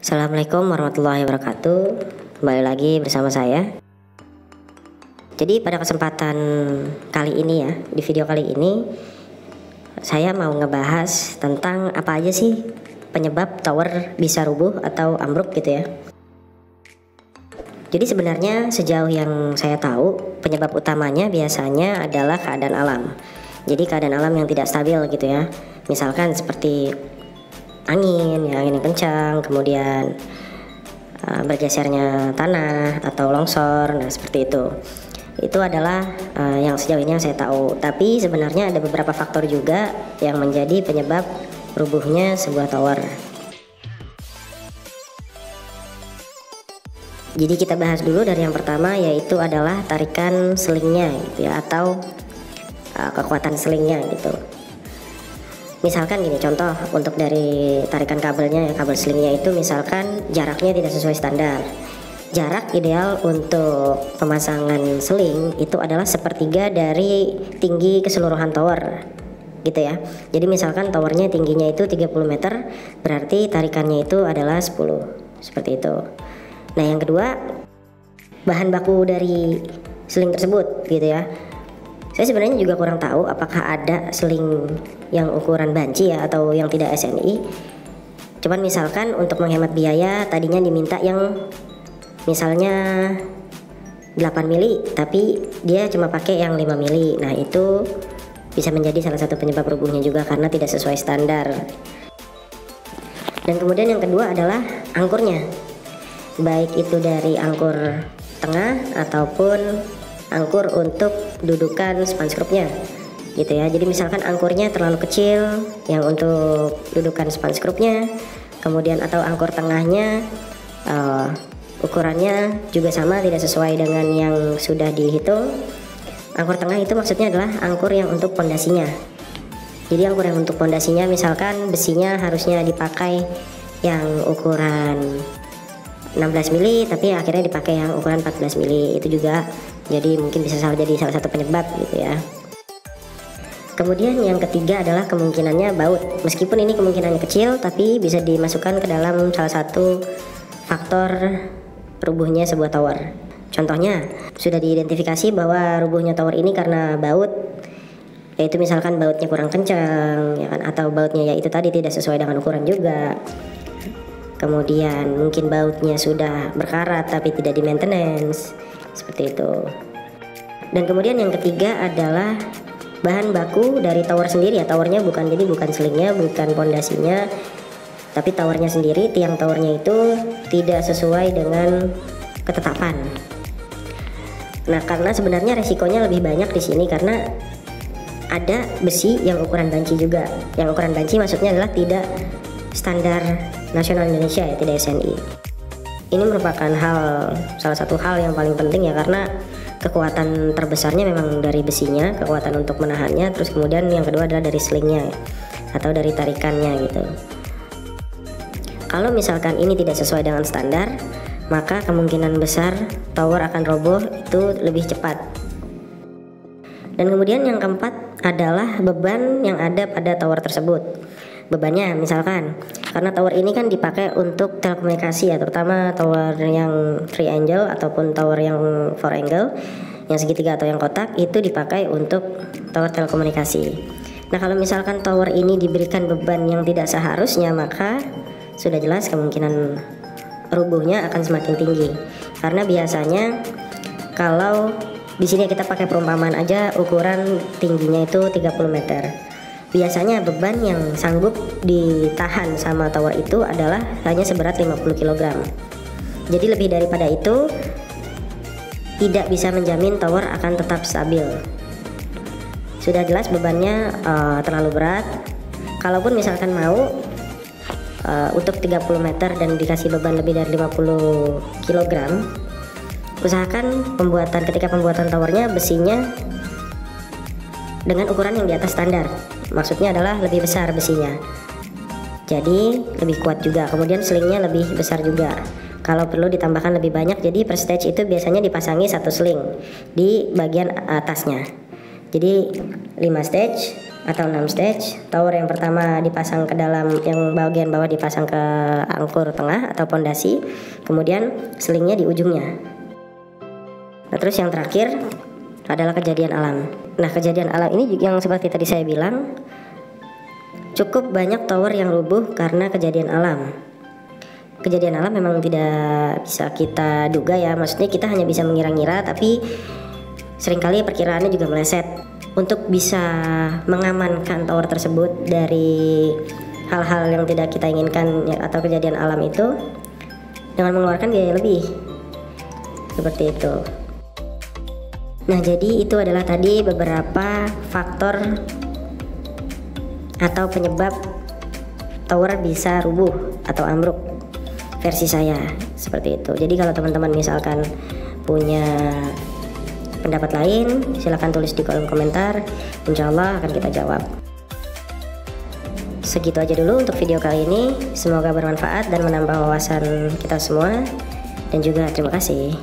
Assalamualaikum warahmatullahi wabarakatuh. Kembali lagi bersama saya. Jadi pada kesempatan kali ini ya, di video kali ini saya mau ngebahas tentang apa aja sih penyebab tower bisa rubuh atau ambruk gitu ya. Jadi sebenarnya sejauh yang saya tahu, penyebab utamanya biasanya adalah keadaan alam. Jadi keadaan alam yang tidak stabil gitu ya. Misalkan seperti angin yang kencang, kemudian bergesernya tanah atau longsor, nah seperti itu. Itu adalah yang sejauh ini yang saya tahu. Tapi sebenarnya ada beberapa faktor juga yang menjadi penyebab rubuhnya sebuah tower. Jadi kita bahas dulu dari yang pertama, yaitu adalah tarikan selingnya gitu ya, atau kekuatan selingnya gitu. Misalkan gini, contoh untuk dari tarikan kabelnya ya, kabel selingnya itu misalkan jaraknya tidak sesuai standar. Jarak ideal untuk pemasangan seling itu adalah sepertiga dari tinggi keseluruhan tower gitu ya. Jadi misalkan towernya tingginya itu 30 meter, berarti tarikannya itu adalah 10, seperti itu. Nah yang kedua, bahan baku dari seling tersebut gitu ya. Saya sebenarnya juga kurang tahu apakah ada seling yang ukuran banci ya atau yang tidak SNI. Cuman misalkan untuk menghemat biaya tadinya diminta yang misalnya 8 mili tapi dia cuma pakai yang 5 mili. Nah itu bisa menjadi salah satu penyebab rubuhnya juga karena tidak sesuai standar. Dan kemudian yang kedua adalah angkurnya. Baik itu dari angkur tengah ataupun angkur untuk dudukan span skrupnya gitu ya. Jadi misalkan angkurnya terlalu kecil yang untuk dudukan span skrupnya, kemudian atau angkur tengahnya ukurannya juga sama tidak sesuai dengan yang sudah dihitung. Angkur tengah itu maksudnya adalah angkur yang untuk pondasinya. Jadi angkur yang untuk pondasinya misalkan besinya harusnya dipakai yang ukuran 16 mili tapi akhirnya dipakai yang ukuran 14 mili. Itu juga jadi mungkin bisa jadi salah satu penyebab gitu ya. Kemudian yang ketiga adalah kemungkinannya baut. Meskipun ini kemungkinannya kecil tapi bisa dimasukkan ke dalam salah satu faktor rubuhnya sebuah tower. Contohnya sudah diidentifikasi bahwa rubuhnya tower ini karena baut, yaitu misalkan bautnya kurang kencang ya kan, atau bautnya ya itu tadi tidak sesuai dengan ukuran juga. Kemudian mungkin bautnya sudah berkarat tapi tidak di maintenance, seperti itu. Dan kemudian yang ketiga adalah bahan baku dari tower sendiri ya. Towernya bukan selingnya, bukan pondasinya, tapi towernya sendiri, tiang towernya itu tidak sesuai dengan ketetapan. Nah karena sebenarnya resikonya lebih banyak di sini karena ada besi yang ukuran banci juga. Yang ukuran banci maksudnya adalah tidak standar nasional Indonesia ya, tidak SNI. Ini merupakan salah satu hal yang paling penting ya, karena kekuatan terbesarnya memang dari besinya, kekuatan untuk menahannya. Terus kemudian yang kedua adalah dari selingnya ya, atau dari tarikannya gitu. Kalau misalkan ini tidak sesuai dengan standar, maka kemungkinan besar tower akan roboh itu lebih cepat. Dan kemudian yang keempat adalah beban yang ada pada tower tersebut. Bebannya misalkan karena tower ini kan dipakai untuk telekomunikasi ya, terutama tower yang triangle ataupun tower yang four angle, yang segitiga atau yang kotak, itu dipakai untuk tower telekomunikasi. Nah kalau misalkan tower ini diberikan beban yang tidak seharusnya, maka sudah jelas kemungkinan rubuhnya akan semakin tinggi. Karena biasanya kalau di sini kita pakai perumpamaan aja, ukuran tingginya itu 30 meter. Biasanya beban yang sanggup ditahan sama tower itu adalah hanya seberat 50 kg. Jadi lebih daripada itu tidak bisa menjamin tower akan tetap stabil. Sudah jelas bebannya terlalu berat. Kalaupun misalkan mau untuk 30 meter dan dikasih beban lebih dari 50 kg, usahakan ketika pembuatan towernya besinya dengan ukuran yang di atas standar. Maksudnya adalah lebih besar besinya, jadi lebih kuat juga. Kemudian selingnya lebih besar juga. Kalau perlu ditambahkan lebih banyak, jadi per stage itu biasanya dipasangi satu seling di bagian atasnya. Jadi 5 stage atau 6 stage. Tower yang pertama dipasang ke dalam, yang bagian bawah dipasang ke angkur tengah atau pondasi, kemudian selingnya di ujungnya. Nah, terus yang terakhir adalah kejadian alam. Nah, kejadian alam ini yang seperti tadi saya bilang, cukup banyak tower yang rubuh karena kejadian alam. Kejadian alam memang tidak bisa kita duga ya, maksudnya kita hanya bisa mengira-ngira, tapi seringkali perkiraannya juga meleset. Untuk bisa mengamankan tower tersebut dari hal-hal yang tidak kita inginkan atau kejadian alam itu dengan mengeluarkan biaya lebih, seperti itu. Nah, jadi itu adalah tadi beberapa faktor atau penyebab tower bisa rubuh atau ambruk versi saya, seperti itu. Jadi kalau teman-teman misalkan punya pendapat lain, silahkan tulis di kolom komentar, insya Allah akan kita jawab. Segitu aja dulu untuk video kali ini, semoga bermanfaat dan menambah wawasan kita semua, dan juga terima kasih.